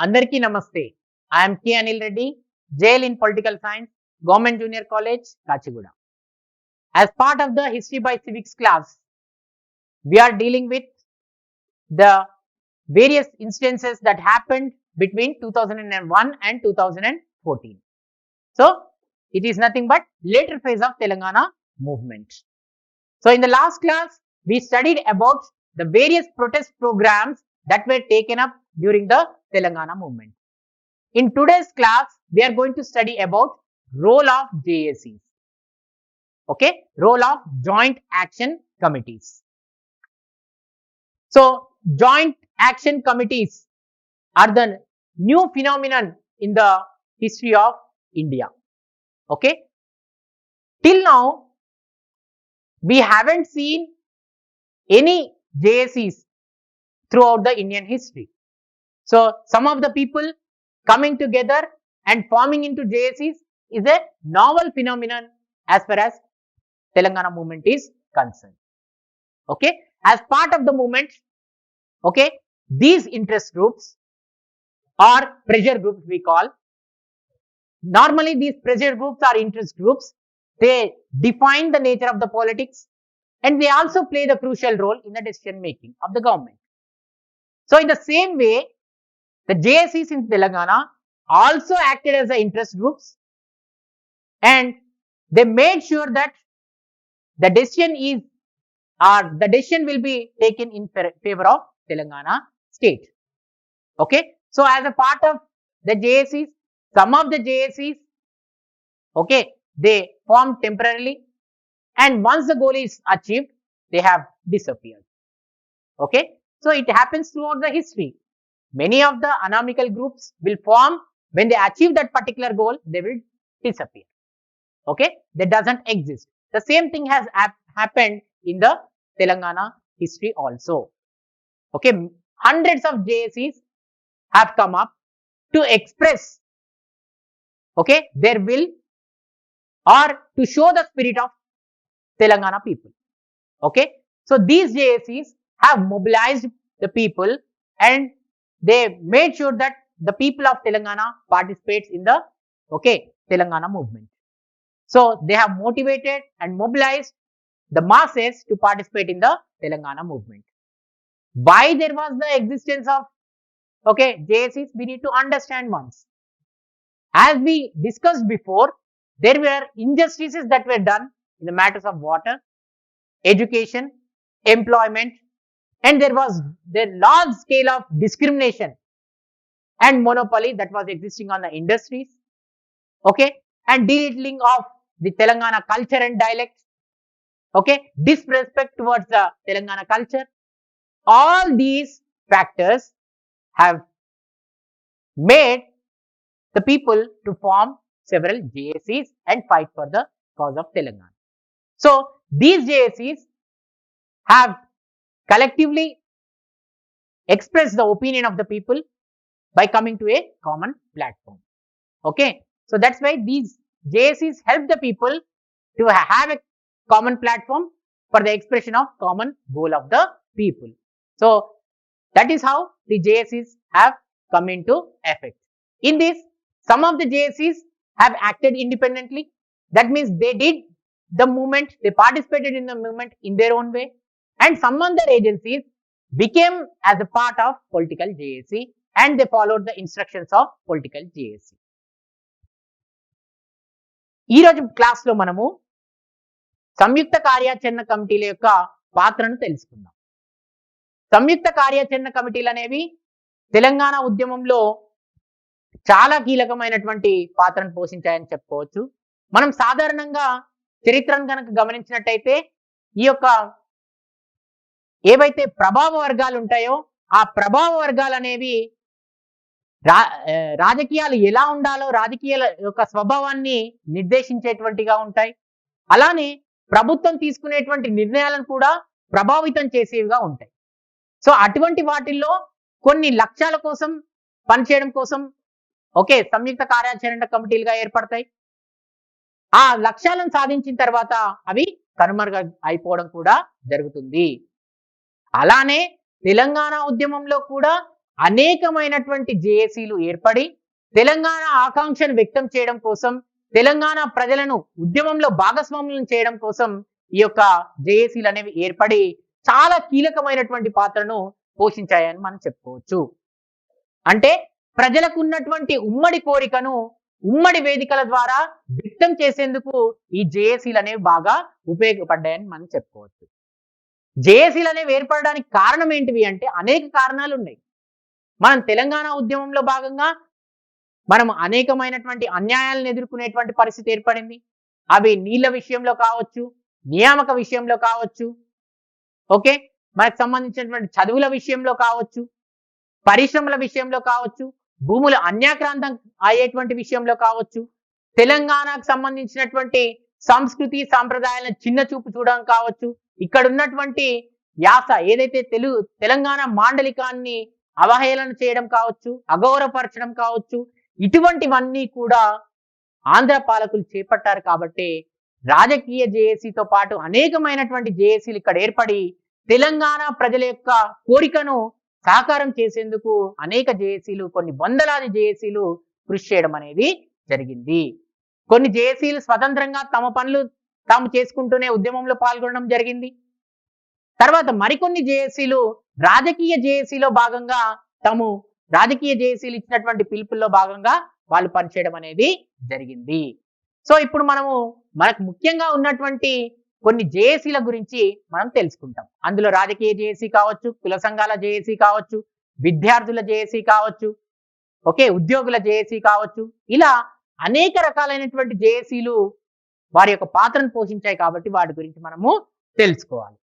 Andarki namaste. I am K. Anil Reddy, JL in Political Science, Government Junior College, Kachiguda. As part of the History by Civics class, we are dealing with the various instances that happened between 2001 and 2014. So, it is nothing but later phase of Telangana movement. So, in the last class, we studied about the various protest programs that were taken up during the Telangana movement. In today's class, we are going to study about role of JACs. Okay, role of joint action committees. So, joint action committees are the new phenomenon in the history of India. Okay, till now, we haven't seen any JACs throughout the Indian history. So, some of the people coming together and forming into JACs is a novel phenomenon as far as Telangana movement is concerned. Okay, as part of the movement, okay, these interest groups or pressure groups we call. Normally, these pressure groups or interest groups, they define the nature of the politics and they also play the crucial role in the decision making of the government. So, in the same way, the JACs in Telangana also acted as the interest groups and they made sure that the decision will be taken in favor of Telangana state. Okay. So, as a part of the JACs, some of the JACs, okay, they formed temporarily and once the goal is achieved, they have disappeared. Okay. So, it happens throughout the history. Many of the anarchical groups will form when they achieve that particular goal, they will disappear. Okay. That doesn't exist. The same thing has happened in the Telangana history also. Okay. Hundreds of JACs have come up to express, okay, their will or to show the spirit of Telangana people. Okay. So, these JACs have mobilized the people and they made sure that the people of Telangana participates in the, okay, Telangana movement. So, they have motivated and mobilized the masses to participate in the Telangana movement. Why there was the existence of, okay, JACs, we need to understand once. As we discussed before, there were injustices that were done in the matters of water, education, employment, and there was the large scale of discrimination and monopoly that was existing on the industries, okay, and dealing of the Telangana culture and dialects, okay, disrespect towards the Telangana culture. All these factors have made the people to form several JACs and fight for the cause of Telangana. So, these JACs have collectively expressed the opinion of the people by coming to a common platform. Okay. So, that's why these JACs help the people to have a common platform for the expression of common goal of the people. So, that is how the JACs have come into effect. In this, some of the JACs have acted independently. That means they did the movement, they participated in the movement in their own way, and some other agencies became as a part of political JAC and they followed the instructions of political JAC. ఈ రోజు class లో మనము సంయుక్త కార్యాచరణ కమిటీల యొక్క పాత్రను తెలుసుకుందాం. సంయుక్త కార్యాచరణ కమిటీలు అనేవి తెలంగాణ ఉద్యమంలో చాలా కీలకమైనటువంటి పాత్రను పోషించాయని చెప్పుకోవచ్చు. మనం సాధారణంగా చరిత్రను కనుక గమనించినట్టయితే ఈ యొక్క ఏవైతే ప్రభావ వర్గాలు ఉంటాయో ఆ ప్రభావ వర్గాలు అనేవి రాజకీయాలు ఎలా ఉండాలో రాజకీయాల యొక్క స్వభావాన్ని నిర్దేశించేటువంటిగా ఉంటాయి. అలానే ప్రభుత్వం తీసుకునేటువంటి నిర్ణయాలను కూడా ప్రభావితం చేసేవిగా ఉంటాయి. సో, అటువంటి వాటిల్లో కొన్ని లక్ష్యాల కోసం పనిచేయడం కోసం ఓకే సంయుక్త కార్యాచరణ కమిటీలుగా ఏర్పడతాయి. ఆ లక్ష్యాలను సాధించిన తర్వాత అవి కనుమరుగు అయిపోవడం కూడా జరుగుతుంది. అలానే తెలంగాణ ఉద్యమంలో కూడా అనేకమైనటువంటి జేఏసీలు ఏర్పడి తెలంగాణ ఆకాంక్షను వ్యక్తం చేయడం కోసం, తెలంగాణ ప్రజలను ఉద్యమంలో భాగస్వాములను చేయడం కోసం ఈ యొక్క జేఏసీలు అనేవి ఏర్పడి చాలా కీలకమైనటువంటి పాత్రను పోషించాయని మనం చెప్పుకోవచ్చు. అంటే ప్రజలకు ఉన్నటువంటి ఉమ్మడి కోరికను ఉమ్మడి వేదికల ద్వారా వ్యక్తం చేసేందుకు ఈ జేఏసీలు అనేవి బాగా ఉపయోగపడ్డాయని మనం చెప్పుకోవచ్చు. జేఏసీలు అనేవి ఏర్పడడానికి కారణం ఏంటివి అంటే అనేక కారణాలు ఉన్నాయి. మనం తెలంగాణ ఉద్యమంలో భాగంగా మనం అనేకమైనటువంటి అన్యాయాలను ఎదుర్కొనేటువంటి పరిస్థితి ఏర్పడింది. అవి నీళ్ల విషయంలో కావచ్చు, నియామక విషయంలో కావచ్చు, ఓకే, మనకు సంబంధించినటువంటి చదువుల విషయంలో కావచ్చు, పరిశ్రమల విషయంలో కావచ్చు, భూములు అన్యాక్రాంతం అయ్యేటువంటి విషయంలో కావచ్చు, తెలంగాణకు సంబంధించినటువంటి సంస్కృతి సాంప్రదాయాలను చిన్న చూపు చూడడం కావచ్చు, ఇక్కడ ఉన్నటువంటి యాస ఏదైతే తెలంగాణ మాండలికాన్ని అవహేళన చేయడం కావచ్చు, అగౌరవపరచడం కావచ్చు, ఇటువంటివన్నీ కూడా ఆంధ్ర పాలకులు చేపట్టారు. కాబట్టి రాజకీయ జేఏసీతో పాటు అనేకమైనటువంటి జేఏసీలు ఇక్కడ ఏర్పడి తెలంగాణ ప్రజల యొక్క కోరికను సాకారం చేసేందుకు అనేక జేఏసీలు, కొన్ని వందలాది జేఏసీలు కృషి చేయడం అనేది జరిగింది. కొన్ని జేఏసీలు స్వతంత్రంగా తమ పనులు తాము చేసుకుంటూనే ఉద్యమంలో పాల్గొనడం జరిగింది. తర్వాత మరికొన్ని జేఏసీలు రాజకీయ జేఏసీలో భాగంగా తాము రాజకీయ జేఏసీలు ఇచ్చినటువంటి పిలుపుల్లో భాగంగా వాళ్ళు పనిచేయడం అనేది జరిగింది. సో ఇప్పుడు మనకు ముఖ్యంగా ఉన్నటువంటి కొన్ని జేఏసీల గురించి మనం తెలుసుకుంటాం. అందులో రాజకీయ జేఏసీ కావచ్చు, కుల సంఘాల జేఏసీ కావచ్చు, విద్యార్థుల జేఏసీ కావచ్చు, ఓకే, ఉద్యోగుల జేఏసీ కావచ్చు, ఇలా అనేక రకాలైనటువంటి జేఏసీలు వారి యొక్క పాత్రను పోషించాయి. కాబట్టి వాటి గురించి మనము తెలుసుకోవాలి.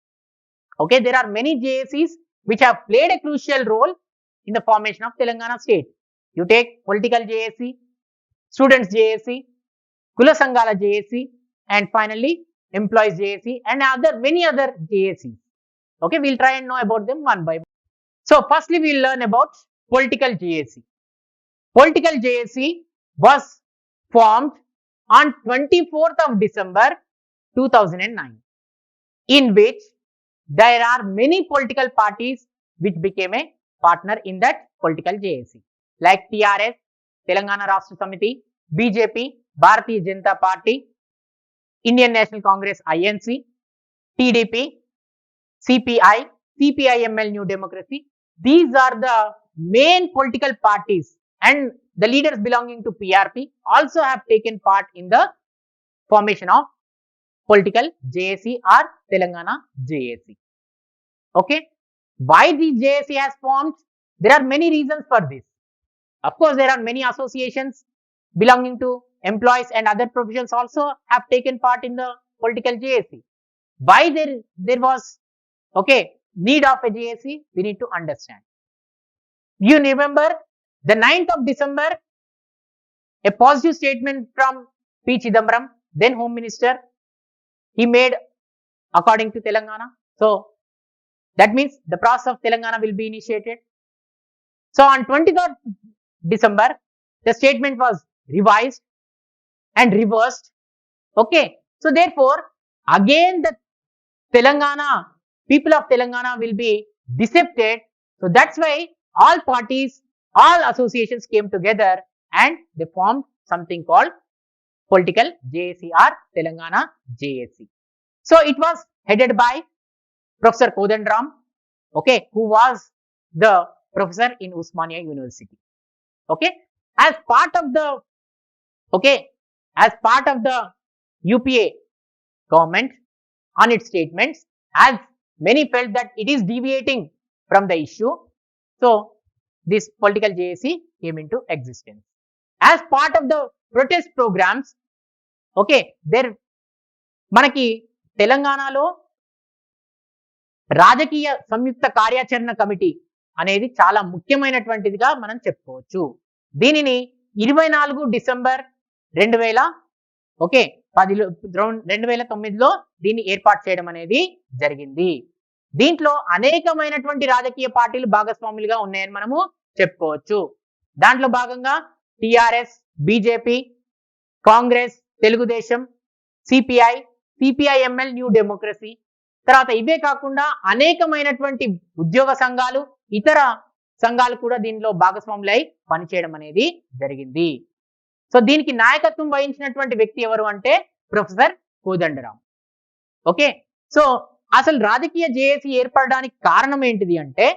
Okay, there are many JACs which have played a crucial role in the formation of Telangana state. You take political JAC, students JAC, Kula Sanghala JAC, and finally employees JAC and many other JACs. Okay, we'll try and know about them one by one. So firstly we'll learn about political JAC. Political JAC was formed on 24th of December 2009, in which there are many political parties which became a partner in that political JAC, like TRS, Telangana Rashtra Samiti, BJP, Bharatiya Janata Party, Indian National Congress INC, TDP, CPI, CPIML New Democracy. These are the main political parties, and the leaders belonging to PRP also have taken part in the formation of political JAC or Telangana JAC. Okay, why the JAC has formed? There are many reasons for this. Of course, there are many associations belonging to employees and other professions also have taken part in the political JAC. Why there was, okay, need of a JAC? We need to understand. You remember the 9th of December, a positive statement from P. Chidambaram, then Home Minister, he made according to Telangana. So that means the process of Telangana will be initiated. So on 23rd December, the statement was revised and reversed. Okay, so therefore again the Telangana, people of Telangana will be decepted. So that's why all parties, all associations came together and they formed something called political JAC or Telangana JAC. So it was headed by Professor Kodandaram, okay, who was the professor in Osmania University. Okay, as part of the UPA government on its statements, as many felt that it is deviating from the issue, so this political JAC came into existence. As part of the protest programs, okay, there manaki Telanganalo రాజకీయ సంయుక్త కార్యాచరణ committee అనేది చాలా ముఖ్యమైనటువంటిదిగా మనం చెప్పుకోవచ్చు. దీనిని 24 December 2009లో దీన్ని ఏర్పాటు చేయడం అనేది జరిగింది. దీంట్లో అనేకమైనటువంటి రాజకీయ పార్టీలు భాగస్వాములుగా ఉన్నాయని మనము చెప్పుకోవచ్చు. దాంట్లో భాగంగా TRS, BJP, Congress, Telugu Desam, CPI, CPIML new democracy, తర్వాత ఇవే కాకుండా అనేకమైనటువంటి ఉద్యోగ సంఘాలు, ఇతర సంఘాలు కూడా దీనిలో భాగస్వాములై పనిచేయడం అనేది జరిగింది. సో దీనికి నాయకత్వం వహించినటువంటి వ్యక్తి ఎవరు అంటే ప్రొఫెసర్ కోదండరాం. ఓకే, సో అసలు రాజకీయ జేఏసీ ఏర్పడడానికి కారణం ఏంటిది అంటే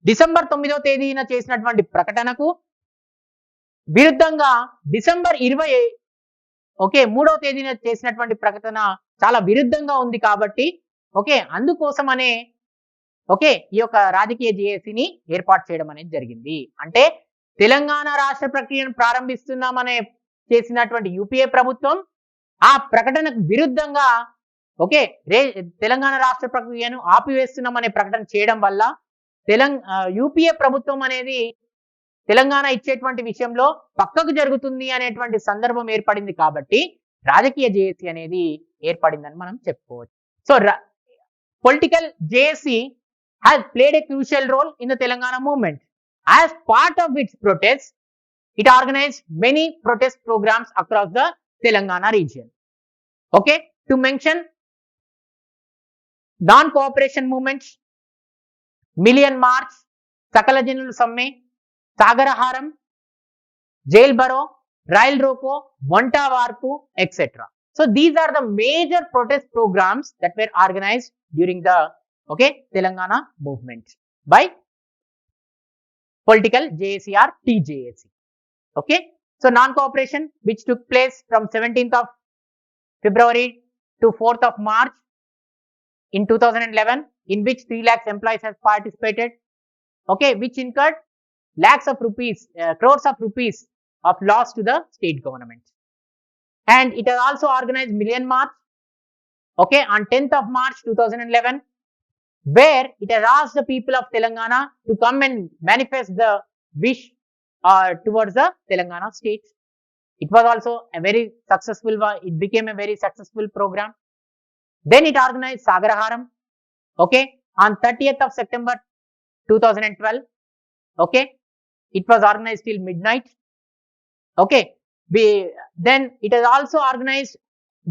డిసెంబర్ 9వ తేదీన చేసినటువంటి ప్రకటనకు విరుద్ధంగా డిసెంబర్ 23వ తేదీన చేసినటువంటి ప్రకటన చాలా విరుద్ధంగా ఉంది కాబట్టి అందుకోసమనే ఈ యొక్క రాజకీయ జేఏసీని ఏర్పాటు చేయడం అనేది జరిగింది. అంటే తెలంగాణ రాష్ట్ర ప్రక్రియను ప్రారంభిస్తున్నామనే చేసినటువంటి యూపీఏ ప్రభుత్వం ఆ ప్రకటనకు విరుద్ధంగా తెలంగాణ రాష్ట్ర ప్రక్రియను ఆపివేస్తున్నామనే ప్రకటన చేయడం వల్ల యూపీఏ ప్రభుత్వం అనేది తెలంగాణ ఇచ్చేటువంటి విషయంలో పక్కకు జరుగుతుంది అనేటువంటి సందర్భం ఏర్పడింది కాబట్టి రాజకీయ జేఏసీ అనేది ఏర్పడిందని మనం చెప్పుకోవచ్చు. So political JAC has played a crucial role in the Telangana movement. As part of its protests, it organized many protest programs across the Telangana region. To mention non-cooperation movements, Million March, Sakala Janula Samme, Sagaraharam, Jail Baro, Rail Roko, Vanta Varpu, etc. So these are the major protest programs that were organized during the Telangana movement by political JAC or TJAC. So non-cooperation, which took place from 17th of February to 4th of March in 2011, in which 3 lakhs employees have participated, which incurred lakhs of rupees, crores of rupees of loss to the state government. And it has also organized Million March, on 10th of March 2011, where it has asked the people of Telangana to come and manifest the wish towards the Telangana state. It was also a very successful one. It became a very successful program. Then it organized Sagaraharam, on 30th of September 2012. It was organized till midnight. Then it has also organized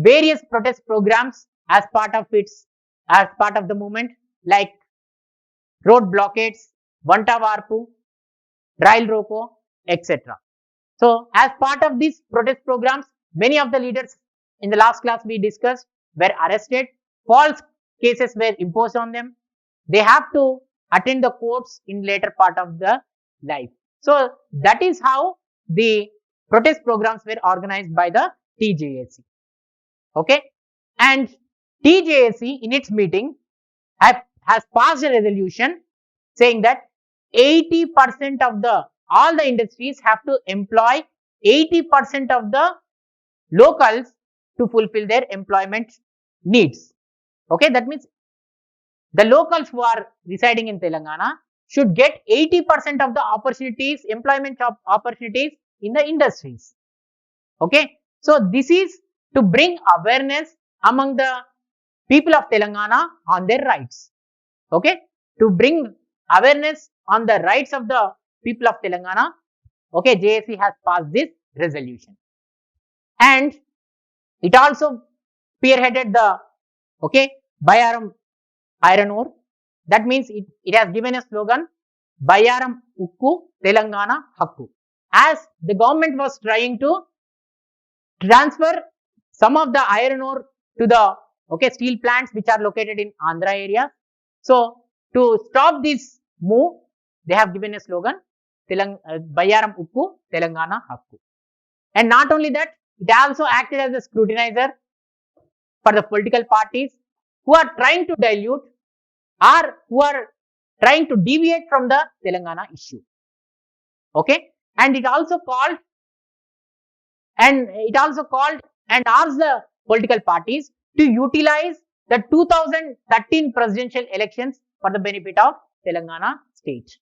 various protest programs as part of the movement, like road blockades, Vanta Varpu, Rail Roko, etc. So as part of these protest programs, many of the leaders in the last class we discussed were arrested. False cases were imposed on them. They have to attend the courts in later part of the life. So that is how the protest programs were organized by the TJAC. And TJAC in its meeting has passed a resolution saying that 80% of all the industries have to employ 80% of the locals to fulfill their employment needs. That means the locals who are residing in Telangana should get 80% of the opportunities, employment opportunities in the industries. So this is to bring awareness among the people of Telangana on their rights. To bring awareness on the rights of the people of Telangana, JAC has passed this resolution. And it also spearheaded the Bayaram iron ore. That means it has given a slogan, Bayaram Ukku, Telangana Hakku. As the government was trying to transfer some of the iron ore to the steel plants which are located in Andhra area. So to stop this move, they have given a slogan, Bayaram Ukku, Telangana Hakku. And not only that, it also acted as a scrutinizer for the political parties who are trying to dilute or who are trying to deviate from the Telangana issue. And it also called and asked the political parties to utilize the 2013 presidential elections for the benefit of Telangana state.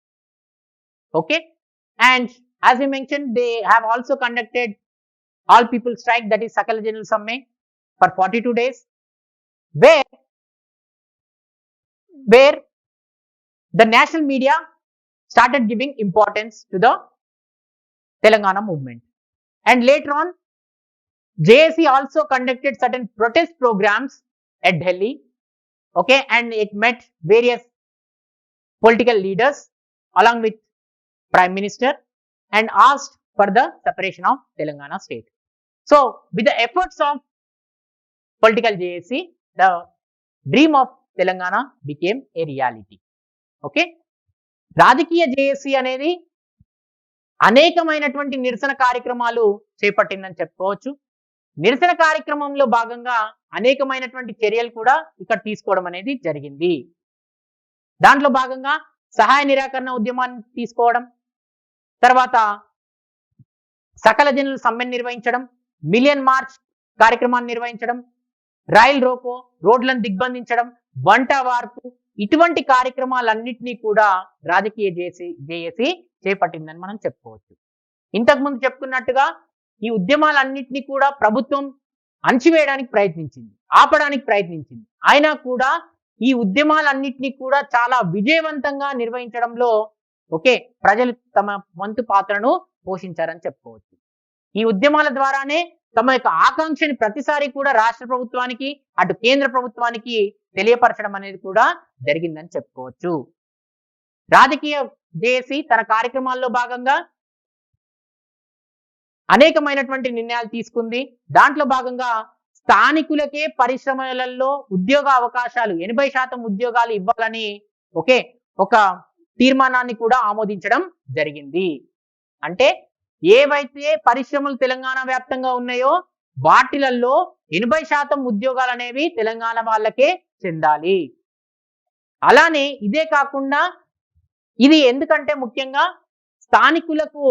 And as we mentioned, they have also conducted all people strike, that is Sakala Janula Samme, for 42 days, where the national media started giving importance to the Telangana movement. And later on, JAC also conducted certain protest programs at Delhi, and it met various political leaders along with Prime Minister and asked for the separation of Telangana state. So with the efforts of political JAC, the dream of Telangana became a reality. Okay, రాజకీయ JAC అనేది అనేకమైనటువంటి నిరసన కార్యక్రమాలు చేపట్టిందని చెప్పుకోవచ్చు. నిరసన కార్యక్రమంలో భాగంగా అనేకమైనటువంటి చర్యలు కూడా ఇక్కడ తీసుకోవడం అనేది జరిగింది. దాంట్లో భాగంగా సహాయ నిరాకరణ ఉద్యమాన్ని తీసుకోవడం, తర్వాత సకల జనుల సమ్మెను నిర్వహించడం, మిలియన్ మార్చ్ కార్యక్రమాన్ని నిర్వహించడం, రైల్ రోకో, రోడ్లను దిగ్బంధించడం, వంట వార్పు, ఇటువంటి కార్యక్రమాలన్నింటినీ కూడా రాజకీయ జేఏసీ చేపట్టిందని మనం చెప్పుకోవచ్చు. ఇంతకుముందు చెప్పుకున్నట్టుగా ఈ ఉద్యమాలన్నింటినీ కూడా ప్రభుత్వం అణచివేయడానికి ప్రయత్నించింది, ఆపడానికి ప్రయత్నించింది. అయినా కూడా ఈ ఉద్యమాలన్నింటినీ కూడా చాలా విజయవంతంగా నిర్వహించడంలో ప్రజలు తమ వంతు పాత్రను పోషించారని చెప్పుకోవచ్చు. ఈ ఉద్యమాల ద్వారానే తమ యొక్క ఆకాంక్షని ప్రతిసారి కూడా రాష్ట్ర ప్రభుత్వానికి, అటు కేంద్ర ప్రభుత్వానికి తెలియపరచడం అనేది కూడా జరిగిందని చెప్పుకోవచ్చు. రాజకీయ జేఏసీ తన కార్యక్రమాల్లో భాగంగా అనేకమైనటువంటి నిర్ణయాలు తీసుకుంది. దాంట్లో భాగంగా స్థానికులకే పరిశ్రమలలో ఉద్యోగ అవకాశాలు 80% ఉద్యోగాలు ఇవ్వాలని ఒక తీర్మానాన్ని కూడా ఆమోదించడం జరిగింది. అంటే ఏవైతే పరిశ్రమలు తెలంగాణ వ్యాప్తంగా ఉన్నాయో వాటిలలో 80% ఉద్యోగాలు అనేవి తెలంగాణ వాళ్ళకే చెందాలి. అలానే ఇదే కాకుండా ఇది ఎందుకంటే ముఖ్యంగా స్థానికులకు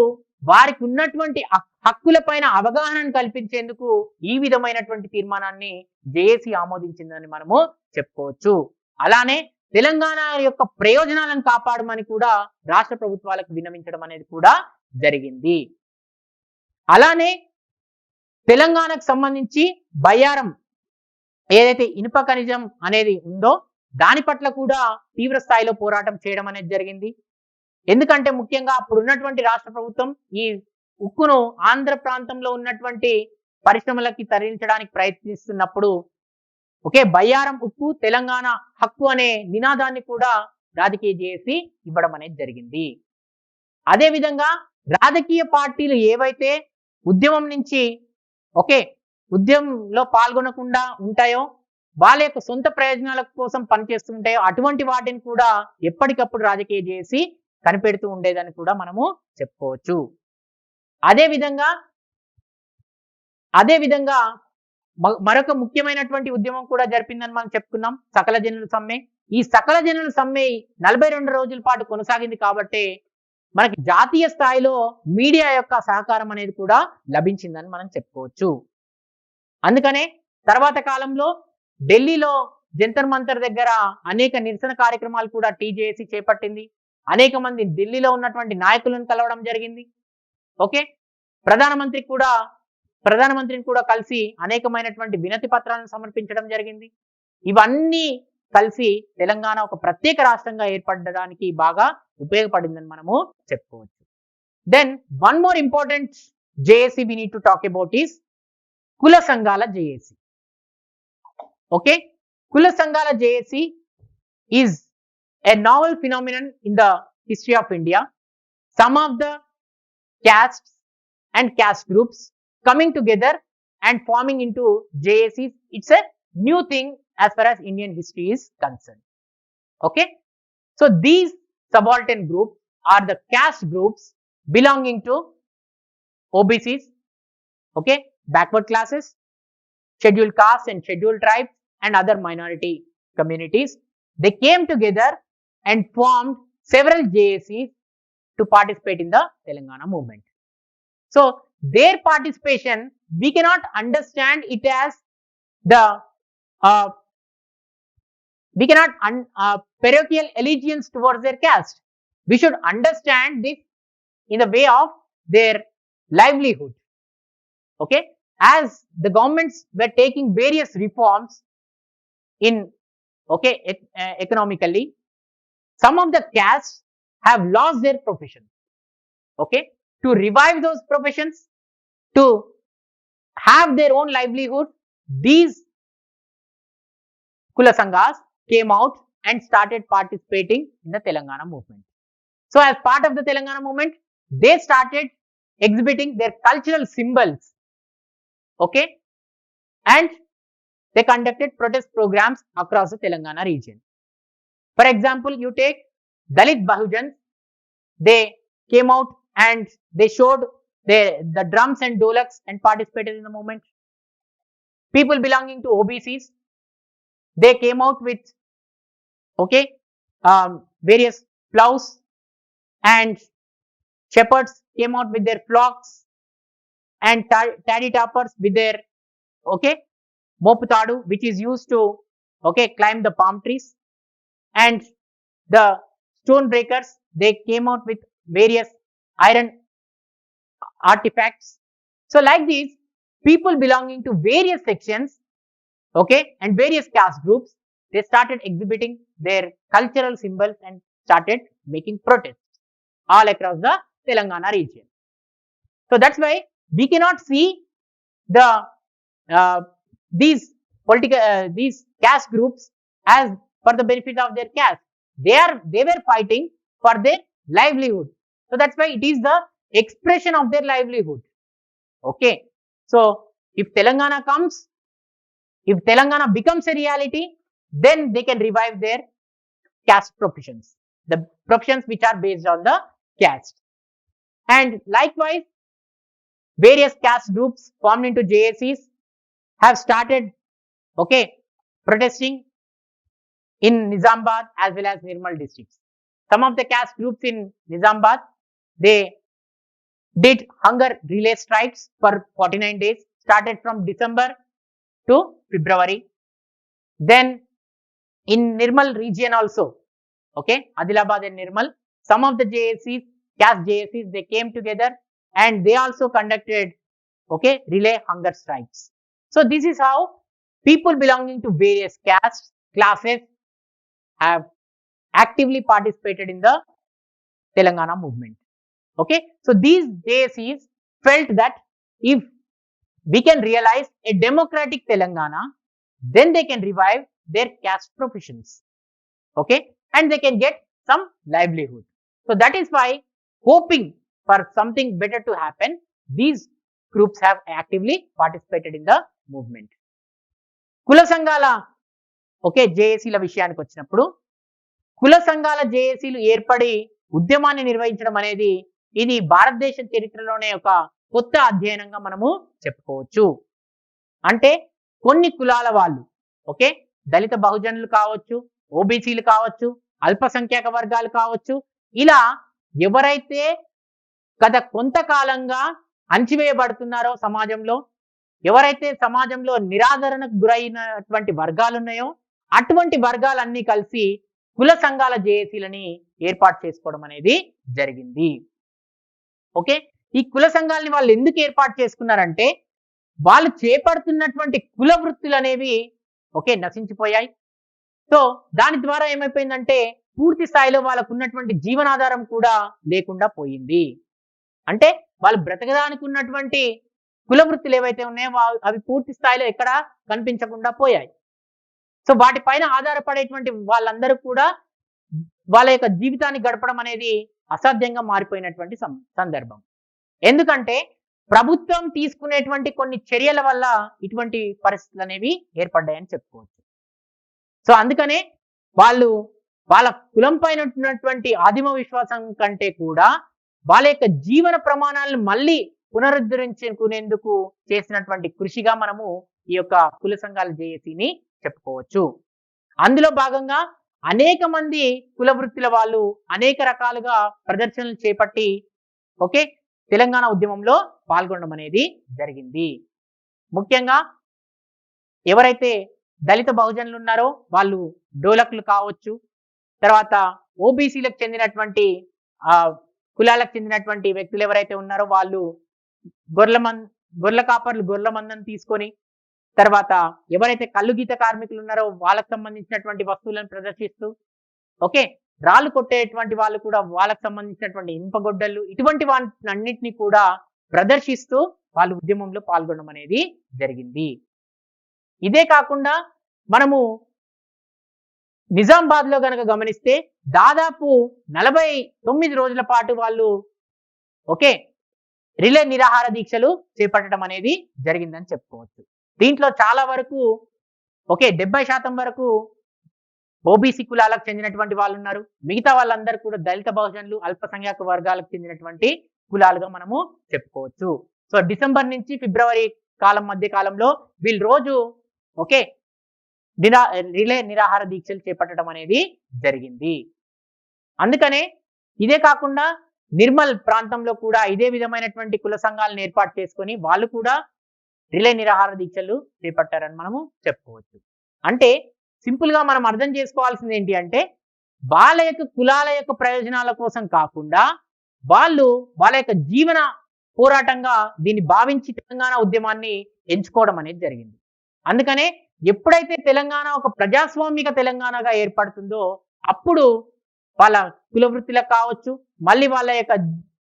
వారికి ఉన్నటువంటి హక్కుల పైన అవగాహనను కల్పించేందుకు ఈ విధమైనటువంటి తీర్మానాన్ని జేఏసీ ఆమోదించిందని మనము చెప్పుకోవచ్చు. అలానే తెలంగాణ యొక్క ప్రయోజనాలను కాపాడమని కూడా రాష్ట్ర ప్రభుత్వాలకు విన్నవించడం అనేది కూడా జరిగింది. అలానే తెలంగాణకు సంబంధించి బయ్యారం ఏదైతే ఇనుప ఖనిజం అనేది ఉందో దాని పట్ల కూడా తీవ్ర స్థాయిలో పోరాటం చేయడం అనేది జరిగింది. ఎందుకంటే ముఖ్యంగా అప్పుడు ఉన్నటువంటి రాష్ట్ర ప్రభుత్వం ఈ ఉక్కును ఆంధ్ర ప్రాంతంలో ఉన్నటువంటి పరిశ్రమలకి తరలించడానికి ప్రయత్నిస్తున్నప్పుడు బయ్యారం ఉక్కు తెలంగాణ హక్కు అనే నినాదాన్ని కూడా రాజకీయ జేఏసీ ఇవ్వడం అనేది జరిగింది. అదేవిధంగా రాజకీయ పార్టీలు ఏవైతే ఉద్యమం నుంచి ఉద్యమంలో పాల్గొనకుండా ఉంటాయో, వాళ్ళ యొక్క సొంత ప్రయోజనాల కోసం పనిచేస్తుంటాయో అటువంటి వాటిని కూడా ఎప్పటికప్పుడు రాజకీయ జేఏసీ కనిపెడుతూ ఉండేదని కూడా మనము చెప్పుకోవచ్చు. అదేవిధంగా మరొక ముఖ్యమైనటువంటి ఉద్యమం కూడా జరిపిందని మనం చెప్పుకున్నాం, సకల జనుల సమ్మె. ఈ సకల జనుల సమ్మె 42 రోజుల పాటు కొనసాగింది కాబట్టి మనకి జాతీయ స్థాయిలో మీడియా యొక్క సహకారం అనేది కూడా లభించిందని మనం చెప్పుకోవచ్చు. అందుకనే తర్వాత కాలంలో ఢిల్లీలో జంతర్ మంతర్ దగ్గర అనేక నిరసన కార్యక్రమాలు కూడా టీజేఏసీ చేపట్టింది. అనేక మంది ఢిల్లీలో ఉన్నటువంటి నాయకులను కలవడం జరిగింది. ప్రధానమంత్రిని కూడా కలిసి అనేకమైనటువంటి వినతి పత్రాలను సమర్పించడం జరిగింది. ఇవన్నీ కలిసి తెలంగాణ ఒక ప్రత్యేక రాష్ట్రంగా ఏర్పడడానికి బాగా ఉపయోగపడిందని మనము చెప్పుకోవచ్చు. Then one more important JAC we need to talk about is కుల సంఘాల జేఏసీ. కుల సంఘాల JAC is a novel phenomenon in the history of India. Some of the castes and caste groups coming together and forming into JACs. It's a new thing as far as Indian history is concerned. So these subaltern groups are the caste groups belonging to OBCs, backward classes, scheduled castes and scheduled tribes and other minority communities. They came together and formed several JACs to participate in the Telangana movement. So their participation, we cannot understand it as parochial allegiance towards their caste. We should understand this in the way of their livelihood. As the governments were taking various reforms in economically, some of the castes have lost their professions. To revive those professions, to have their own livelihood, these Kula Sanghas came out and started participating in the Telangana movement. So as part of the Telangana movement, they started exhibiting their cultural symbols, okay, and they conducted protest programs across the Telangana region. For example, you take Dalit Bahujans, they came out and they showed the drums and dolaks and participated in the movement. People belonging to OBCs, they came out with, okay, various plows, and shepherds came out with their flocks, and taddy tappers with their, okay, moputadu, which is used to, okay, climb the palm trees, and the stone breakers, they came out with various iron artifacts. So like these, people belonging to various sections, okay, and various caste groups, they started exhibiting their cultural symbols and started making protests all across the Telangana region. So that's why we cannot see the these caste groups as for the benefit of their caste. They were fighting for their livelihood. So that's why it is the expression of their livelihood. Okay. So if Telangana becomes a reality, then they can revive their caste professions, the professions which are based on the caste. And likewise, various caste groups formed into JACs have started, okay, protesting in Nizamabad as well as Nirmal districts. Some of the caste groups in Nizamabad, they did hunger relay strikes for 49 days, started from December to February. Then in Nirmal region also, okay, Adilabad and Nirmal, some of the JACs, caste JACs, they came together and they also conducted, okay, relay hunger strikes. So this is how people belonging to various castes, classes have actively participated in the Telangana movement. Okay, so these JACs felt that if we can realize a democratic Telangana, then they can revive their caste professions. Okay, and they can get some livelihood. So that is why, hoping for something better to happen, these groups have actively participated in the movement. కుల సంఘాల, okay, జేఏసీల విషయానికి వచ్చినప్పుడు, కుల సంఘాల జేఏసీలు ఏర్పడి ఉద్యమాన్ని నిర్వహించడం అనేది ఇది భారతదేశ చరిత్రలోనే ఒక కొత్త అధ్యయనంగా మనము చెప్పుకోవచ్చు. అంటే కొన్ని కులాల వాళ్ళు, ఓకే, దళిత బహుజనులు కావచ్చు, ఓబీసీలు కావచ్చు, అల్పసంఖ్యాక వర్గాలు కావచ్చు, ఇలా ఎవరైతే గత కొంతకాలంగా అణచివేయబడుతున్నారో సమాజంలో, ఎవరైతే సమాజంలో నిరాదరణకు గురైనటువంటి వర్గాలు ఉన్నాయో, అటువంటి వర్గాలన్నీ కలిసి కుల సంఘాల జేఏసీలని ఏర్పాటు చేసుకోవడం అనేది జరిగింది. ఓకే, ఈ కుల సంఘాలని వాళ్ళు ఎందుకు ఏర్పాటు చేసుకున్నారంటే, వాళ్ళు చేపడుతున్నటువంటి కుల వృత్తులు అనేవి, ఓకే, నశించిపోయాయి. సో దాని ద్వారా ఏమైపోయిందంటే, పూర్తి స్థాయిలో వాళ్ళకు ఉన్నటువంటి జీవనాధారం కూడా లేకుండా పోయింది. అంటే వాళ్ళు బ్రతకడానికి ఉన్నటువంటి కుల వృత్తులు ఏవైతే ఉన్నాయో అవి పూర్తి స్థాయిలో ఎక్కడ కనిపించకుండా పోయాయి. సో వాటిపైన ఆధారపడేటువంటి వాళ్ళందరూ కూడా వాళ్ళ యొక్క జీవితాన్ని గడపడం అనేది అసాధ్యంగా మారిపోయినటువంటి సందర్భం. ఎందుకంటే ప్రభుత్వం తీసుకునేటువంటి కొన్ని చర్యల వల్ల ఇటువంటి పరిస్థితులు అనేవి ఏర్పడ్డాయని చెప్పుకోవచ్చు. సో అందుకనే వాళ్ళు వాళ్ళ కులం పైన ఉన్నటువంటి ఆదిమ విశ్వాసం కంటే కూడా వాళ్ళ యొక్క జీవన ప్రమాణాలను మళ్ళీ పునరుద్ధరించుకునేందుకు చేసినటువంటి కృషిగా మనము ఈ యొక్క కుల సంఘాల జేఏసీని చెప్పుకోవచ్చు. అందులో భాగంగా అనేక మంది కుల వృత్తుల వాళ్ళు అనేక రకాలుగా ప్రదర్శనలు చేపట్టి, ఓకే, తెలంగాణ ఉద్యమంలో పాల్గొనడం అనేది జరిగింది. ముఖ్యంగా ఎవరైతే దళిత బహుజనులు ఉన్నారో వాళ్ళు డోలకులు కావచ్చు, తర్వాత ఓబీసీలకు చెందినటువంటి కులాలకు చెందినటువంటి వ్యక్తులు ఎవరైతే ఉన్నారో వాళ్ళు గొర్రెల కాపర్లు గొర్రెల మందను తీసుకొని, తర్వాత ఎవరైతే కల్లు గీత కార్మికులు ఉన్నారో వాళ్ళకు సంబంధించినటువంటి వస్తువులను ప్రదర్శిస్తూ, ఓకే, రాళ్ళు కొట్టేటువంటి వాళ్ళు కూడా వాళ్ళకు సంబంధించినటువంటి ఇనుపగొడ్డళ్ళు, ఇటువంటి వాటినన్నింటినీ కూడా ప్రదర్శిస్తూ వాళ్ళు ఉద్యమంలో పాల్గొనడం అనేది జరిగింది. ఇదే కాకుండా మనము నిజామాబాద్ లో కనుక గమనిస్తే దాదాపు 49 రోజుల పాటు వాళ్ళు ఓకే రిలే నిరాహార దీక్షలు చేపట్టడం అనేది జరిగిందని చెప్పుకోవచ్చు. దీంట్లో చాలా వరకు ఓకే 70% వరకు ఓబీసీ కులాలకు చెందినటువంటి వాళ్ళు ఉన్నారు. మిగతా వాళ్ళందరూ కూడా దళిత బహుజనులు అల్పసంఖ్యాక వర్గాలకు చెందినటువంటి కులాలుగా మనము చెప్పుకోవచ్చు. సో డిసెంబర్ నుంచి ఫిబ్రవరి మధ్య కాలంలో వీళ్ళు రోజు ఓకే రిలే నిరాహార దీక్షలు చేపట్టడం అనేది జరిగింది. అందుకనే ఇదే కాకుండా నిర్మల్ ప్రాంతంలో కూడా ఇదే విధమైనటువంటి కుల సంఘాలను ఏర్పాటు చేసుకొని వాళ్ళు కూడా రిలే నిరాహార దీక్షలు చేపట్టారని మనము చెప్పుకోవచ్చు. అంటే సింపుల్ గా మనం అర్థం చేసుకోవాల్సింది ఏంటి అంటే వాళ్ళ యొక్క కులాల యొక్క ప్రయోజనాల కోసం కాకుండా వాళ్ళు వాళ్ళ యొక్క జీవన పోరాటంగా దీన్ని భావించి తెలంగాణ ఉద్యమాన్ని ఎంచుకోవడం అనేది జరిగింది. అందుకనే ఎప్పుడైతే తెలంగాణ ఒక ప్రజాస్వామిక తెలంగాణగా ఏర్పడుతుందో అప్పుడు వాళ్ళ కుల వృత్తులకు కావచ్చు మళ్ళీ వాళ్ళ యొక్క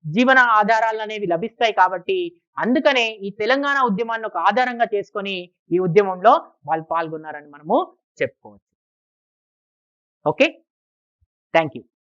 జీవన ఆధారాలు అనేవి లభిస్తాయి. కాబట్టి అందుకనే ఈ తెలంగాణ ఉద్యమాన్ని ఒక ఆధారంగా చేసుకొని ఈ ఉద్యమంలో వాళ్ళు పాల్గొన్నారని మనము చెప్పుకోవచ్చు. Okay, thank you.